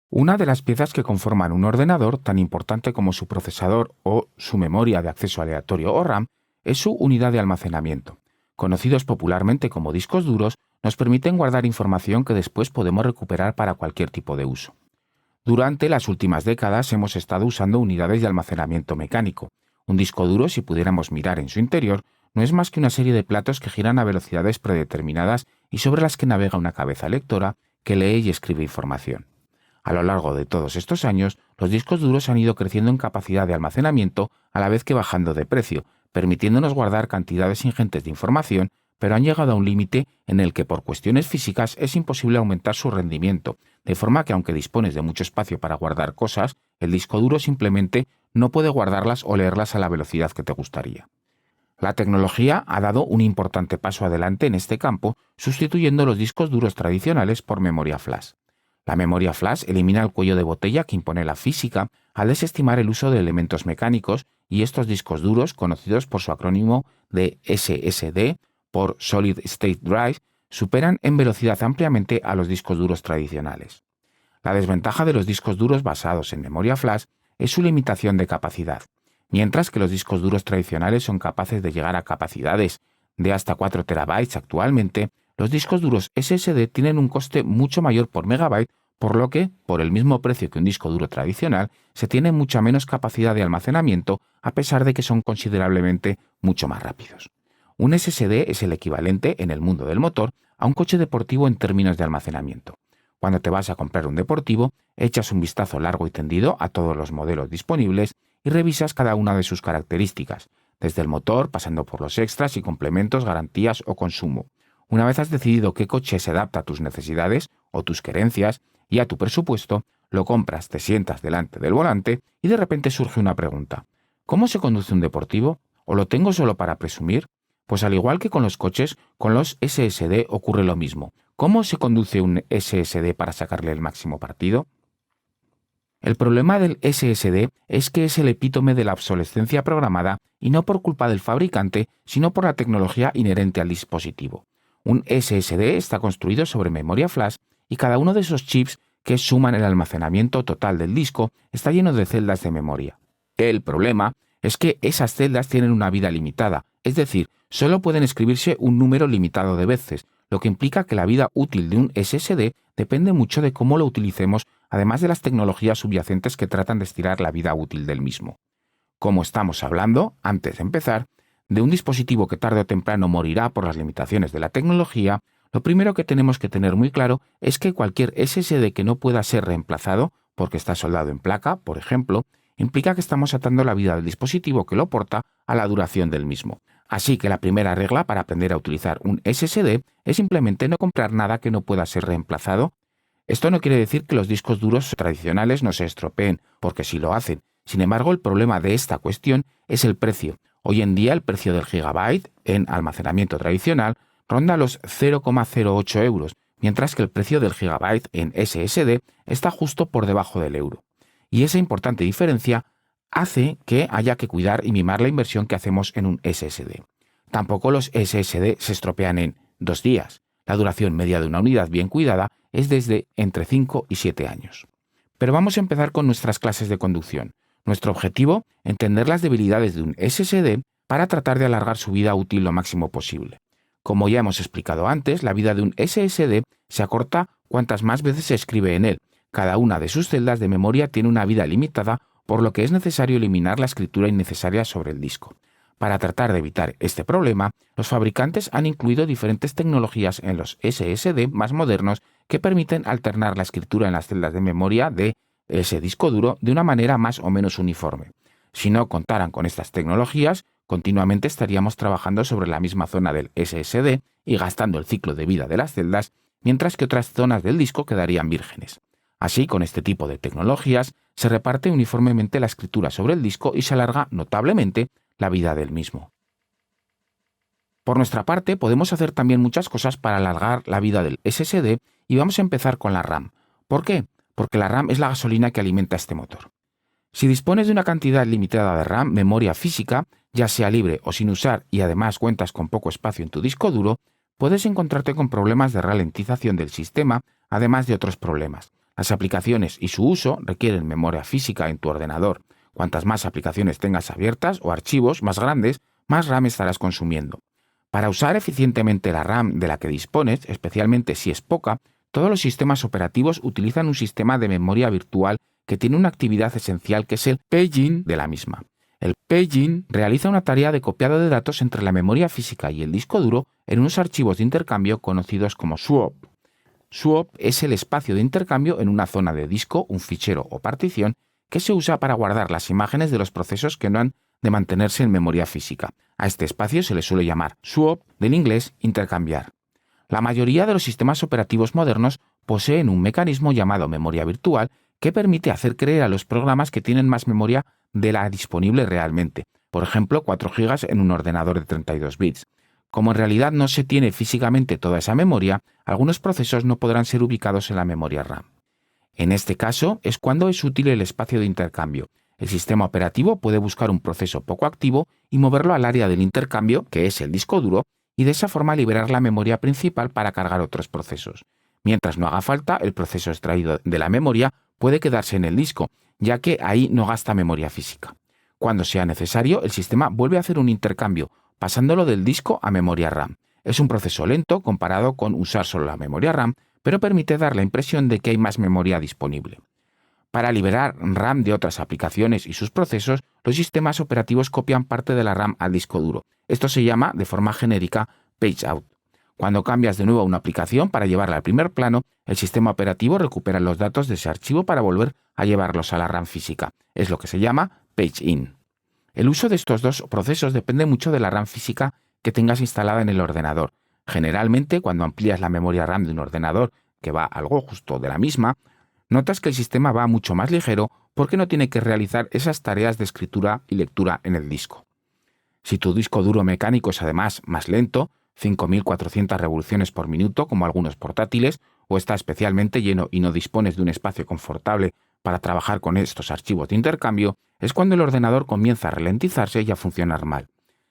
Una de las piezas que conforman un ordenador, tan importante como su procesador o su memoria de acceso aleatorio o RAM, es su unidad de almacenamiento. Conocidos popularmente como discos duros, nos permiten guardar información que después podemos recuperar para cualquier tipo de uso. Durante las últimas décadas hemos estado usando unidades de almacenamiento mecánico. Un disco duro, si pudiéramos mirar en su interior, no es más que una serie de platos que giran a velocidades predeterminadas y sobre las que navega una cabeza lectora que lee y escribe información. A lo largo de todos estos años, los discos duros han ido creciendo en capacidad de almacenamiento a la vez que bajando de precio, permitiéndonos guardar cantidades ingentes de información, pero han llegado a un límite en el que por cuestiones físicas es imposible aumentar su rendimiento, de forma que aunque dispones de mucho espacio para guardar cosas, el disco duro simplemente no puede guardarlas o leerlas a la velocidad que te gustaría. La tecnología ha dado un importante paso adelante en este campo, sustituyendo los discos duros tradicionales por memoria flash. La memoria flash elimina el cuello de botella que impone la física al desestimar el uso de elementos mecánicos y estos discos duros, conocidos por su acrónimo de SSD, por Solid State Drive, superan en velocidad ampliamente a los discos duros tradicionales. La desventaja de los discos duros basados en memoria flash es su limitación de capacidad. Mientras que los discos duros tradicionales son capaces de llegar a capacidades de hasta 4 terabytes actualmente, los discos duros SSD tienen un coste mucho mayor por megabyte, por lo que, por el mismo precio que un disco duro tradicional, se tiene mucha menos capacidad de almacenamiento a pesar de que son considerablemente mucho más rápidos. Un SSD es el equivalente, en el mundo del motor, a un coche deportivo en términos de almacenamiento. Cuando te vas a comprar un deportivo, echas un vistazo largo y tendido a todos los modelos disponibles y revisas cada una de sus características, desde el motor, pasando por los extras y complementos, garantías o consumo. Una vez has decidido qué coche se adapta a tus necesidades o tus querencias y a tu presupuesto, lo compras, te sientas delante del volante y de repente surge una pregunta. ¿Cómo se conduce un deportivo? ¿O lo tengo solo para presumir? Pues al igual que con los coches, con los SSD ocurre lo mismo. ¿Cómo se conduce un SSD para sacarle el máximo partido? El problema del SSD es que es el epítome de la obsolescencia programada y no por culpa del fabricante, sino por la tecnología inherente al dispositivo. Un SSD está construido sobre memoria flash y cada uno de esos chips que suman el almacenamiento total del disco está lleno de celdas de memoria. El problema es que esas celdas tienen una vida limitada, es decir, solo pueden escribirse un número limitado de veces, lo que implica que la vida útil de un SSD depende mucho de cómo lo utilicemos, además de las tecnologías subyacentes que tratan de estirar la vida útil del mismo. Como estamos hablando, antes de empezar, de un dispositivo que tarde o temprano morirá por las limitaciones de la tecnología, lo primero que tenemos que tener muy claro es que cualquier SSD que no pueda ser reemplazado, porque está soldado en placa, por ejemplo, implica que estamos atando la vida del dispositivo que lo porta a la duración del mismo. Así que la primera regla para aprender a utilizar un SSD es simplemente no comprar nada que no pueda ser reemplazado. Esto no quiere decir que los discos duros tradicionales no se estropeen, porque sí lo hacen. Sin embargo, el problema de esta cuestión es el precio. Hoy en día el precio del gigabyte en almacenamiento tradicional ronda los 0,08 euros, mientras que el precio del gigabyte en SSD está justo por debajo del euro. Y esa importante diferencia hace que haya que cuidar y mimar la inversión que hacemos en un SSD. Tampoco los SSD se estropean en 2 días. La duración media de una unidad bien cuidada es desde entre 5 y 7 años. Pero vamos a empezar con nuestras clases de conducción. Nuestro objetivo, entender las debilidades de un SSD para tratar de alargar su vida útil lo máximo posible. Como ya hemos explicado antes, la vida de un SSD se acorta cuantas más veces se escribe en él. Cada una de sus celdas de memoria tiene una vida limitada, por lo que es necesario eliminar la escritura innecesaria sobre el disco. Para tratar de evitar este problema, los fabricantes han incluido diferentes tecnologías en los SSD más modernos que permiten alternar la escritura en las celdas de memoria de ese disco duro de una manera más o menos uniforme. Si no contaran con estas tecnologías, continuamente estaríamos trabajando sobre la misma zona del SSD y gastando el ciclo de vida de las celdas, mientras que otras zonas del disco quedarían vírgenes. Así, con este tipo de tecnologías, se reparte uniformemente la escritura sobre el disco y se alarga notablemente la vida del mismo. Por nuestra parte, podemos hacer también muchas cosas para alargar la vida del SSD y vamos a empezar con la RAM. ¿Por qué? Porque la RAM es la gasolina que alimenta este motor. Si dispones de una cantidad limitada de RAM, memoria física, ya sea libre o sin usar y además cuentas con poco espacio en tu disco duro, puedes encontrarte con problemas de ralentización del sistema, además de otros problemas. Las aplicaciones y su uso requieren memoria física en tu ordenador. Cuantas más aplicaciones tengas abiertas o archivos más grandes, más RAM estarás consumiendo. Para usar eficientemente la RAM de la que dispones, especialmente si es poca, todos los sistemas operativos utilizan un sistema de memoria virtual que tiene una actividad esencial que es el paging de la misma. El paging realiza una tarea de copiado de datos entre la memoria física y el disco duro en unos archivos de intercambio conocidos como swap. Swap es el espacio de intercambio en una zona de disco, un fichero o partición que se usa para guardar las imágenes de los procesos que no han de mantenerse en memoria física. A este espacio se le suele llamar swap, del inglés intercambiar. La mayoría de los sistemas operativos modernos poseen un mecanismo llamado memoria virtual que permite hacer creer a los programas que tienen más memoria de la disponible realmente, por ejemplo 4 GB en un ordenador de 32 bits. Como en realidad no se tiene físicamente toda esa memoria, algunos procesos no podrán ser ubicados en la memoria RAM. En este caso es cuando es útil el espacio de intercambio. El sistema operativo puede buscar un proceso poco activo y moverlo al área del intercambio, que es el disco duro, y de esa forma liberar la memoria principal para cargar otros procesos. Mientras no haga falta, el proceso extraído de la memoria puede quedarse en el disco, ya que ahí no gasta memoria física. Cuando sea necesario, el sistema vuelve a hacer un intercambio, pasándolo del disco a memoria RAM. Es un proceso lento comparado con usar solo la memoria RAM, pero permite dar la impresión de que hay más memoria disponible. Para liberar RAM de otras aplicaciones y sus procesos, los sistemas operativos copian parte de la RAM al disco duro. Esto se llama, de forma genérica, page out. Cuando cambias de nuevo a una aplicación para llevarla al primer plano, el sistema operativo recupera los datos de ese archivo para volver a llevarlos a la RAM física. Es lo que se llama page in. El uso de estos dos procesos depende mucho de la RAM física que tengas instalada en el ordenador. Generalmente, cuando amplías la memoria RAM de un ordenador, que va algo justo de la misma, notas que el sistema va mucho más ligero porque no tiene que realizar esas tareas de escritura y lectura en el disco. Si tu disco duro mecánico es además más lento, 5.400 revoluciones por minuto como algunos portátiles, o está especialmente lleno y no dispones de un espacio confortable para trabajar con estos archivos de intercambio, es cuando el ordenador comienza a ralentizarse y a funcionar mal.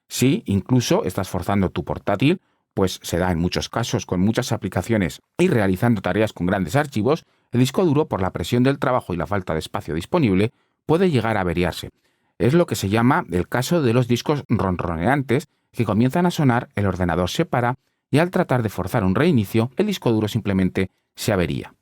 Si incluso estás forzando tu portátil, pues se da en muchos casos con muchas aplicaciones y realizando tareas con grandes archivos, el disco duro, por la presión del trabajo y la falta de espacio disponible, puede llegar a averiarse. Es lo que se llama el caso de los discos ronroneantes que comienzan a sonar, el ordenador se para y al tratar de forzar un reinicio, el disco duro simplemente se avería.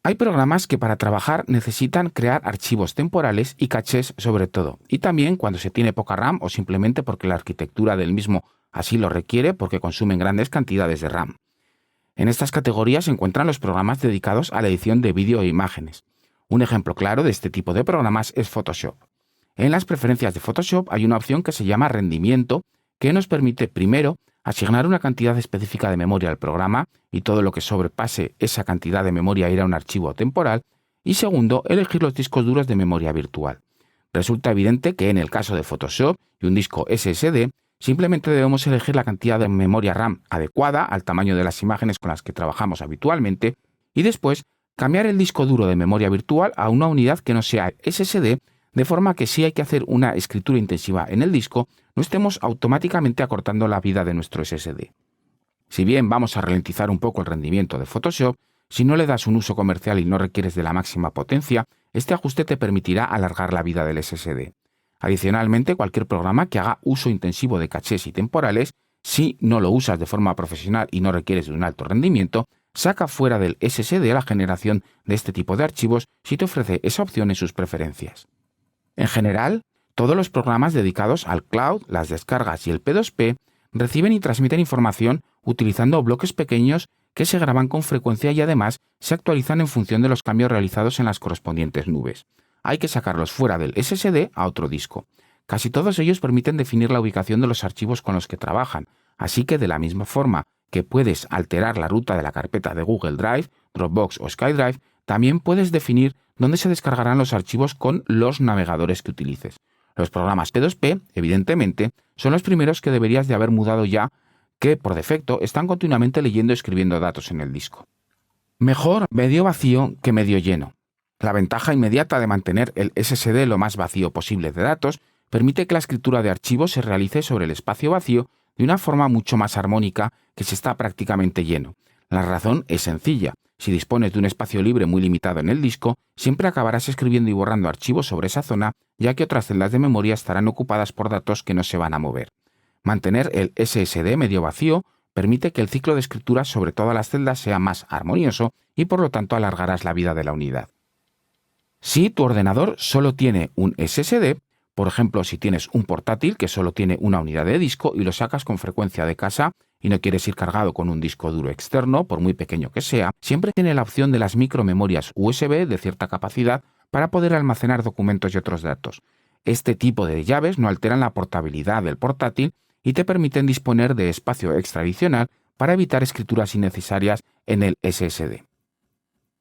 Hay programas que para trabajar necesitan crear archivos temporales y cachés sobre todo, y también cuando se tiene poca RAM o simplemente porque la arquitectura del mismo así lo requiere porque consumen grandes cantidades de RAM. En estas categorías se encuentran los programas dedicados a la edición de vídeo e imágenes. Un ejemplo claro de este tipo de programas es Photoshop. En las preferencias de Photoshop hay una opción que se llama rendimiento, que nos permite, primero, asignar una cantidad específica de memoria al programa y todo lo que sobrepase esa cantidad de memoria irá a un archivo temporal, y segundo, elegir los discos duros de memoria virtual. Resulta evidente que en el caso de Photoshop y un disco SSD, simplemente debemos elegir la cantidad de memoria RAM adecuada al tamaño de las imágenes con las que trabajamos habitualmente y después cambiar el disco duro de memoria virtual a una unidad que no sea SSD, de forma que si hay que hacer una escritura intensiva en el disco, no estemos automáticamente acortando la vida de nuestro SSD. Si bien vamos a ralentizar un poco el rendimiento de Photoshop, si no le das un uso comercial y no requieres de la máxima potencia, este ajuste te permitirá alargar la vida del SSD. Adicionalmente, cualquier programa que haga uso intensivo de cachés y temporales, si no lo usas de forma profesional y no requieres de un alto rendimiento, saca fuera del SSD la generación de este tipo de archivos si te ofrece esa opción en sus preferencias. En general, todos los programas dedicados al cloud, las descargas y el P2P reciben y transmiten información utilizando bloques pequeños que se graban con frecuencia y además se actualizan en función de los cambios realizados en las correspondientes nubes. Hay que sacarlos fuera del SSD a otro disco. Casi todos ellos permiten definir la ubicación de los archivos con los que trabajan, así que de la misma forma que puedes alterar la ruta de la carpeta de Google Drive, Dropbox o SkyDrive, también puedes definir dónde se descargarán los archivos con los navegadores que utilices. Los programas P2P, evidentemente, son los primeros que deberías de haber mudado ya, que por defecto están continuamente leyendo y escribiendo datos en el disco. Mejor medio vacío que medio lleno. La ventaja inmediata de mantener el SSD lo más vacío posible de datos permite que la escritura de archivos se realice sobre el espacio vacío de una forma mucho más armónica que si está prácticamente lleno. La razón es sencilla. Si dispones de un espacio libre muy limitado en el disco, siempre acabarás escribiendo y borrando archivos sobre esa zona, ya que otras celdas de memoria estarán ocupadas por datos que no se van a mover. Mantener el SSD medio vacío permite que el ciclo de escritura sobre todas las celdas sea más armonioso y por lo tanto alargarás la vida de la unidad. Si tu ordenador solo tiene un SSD, por ejemplo, si tienes un portátil que solo tiene una unidad de disco y lo sacas con frecuencia de casa y no quieres ir cargado con un disco duro externo, por muy pequeño que sea, siempre tiene la opción de las micromemorias USB de cierta capacidad para poder almacenar documentos y otros datos. Este tipo de llaves no alteran la portabilidad del portátil y te permiten disponer de espacio extra adicional para evitar escrituras innecesarias en el SSD.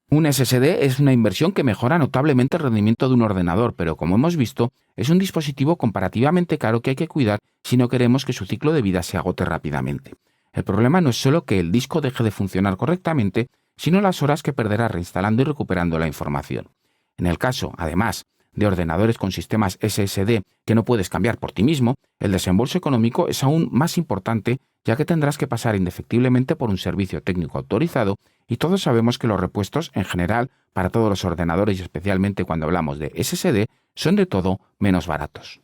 Un SSD es una inversión que mejora notablemente el rendimiento de un ordenador, pero como hemos visto, es un dispositivo comparativamente caro que hay que cuidar si no queremos que su ciclo de vida se agote rápidamente. El problema no es solo que el disco deje de funcionar correctamente, sino las horas que perderá reinstalando y recuperando la información. En el caso, además, de ordenadores con sistemas SSD que no puedes cambiar por ti mismo, el desembolso económico es aún más importante, ya que tendrás que pasar indefectiblemente por un servicio técnico autorizado y todos sabemos que los repuestos, en general, para todos los ordenadores y especialmente cuando hablamos de SSD, son de todo menos baratos.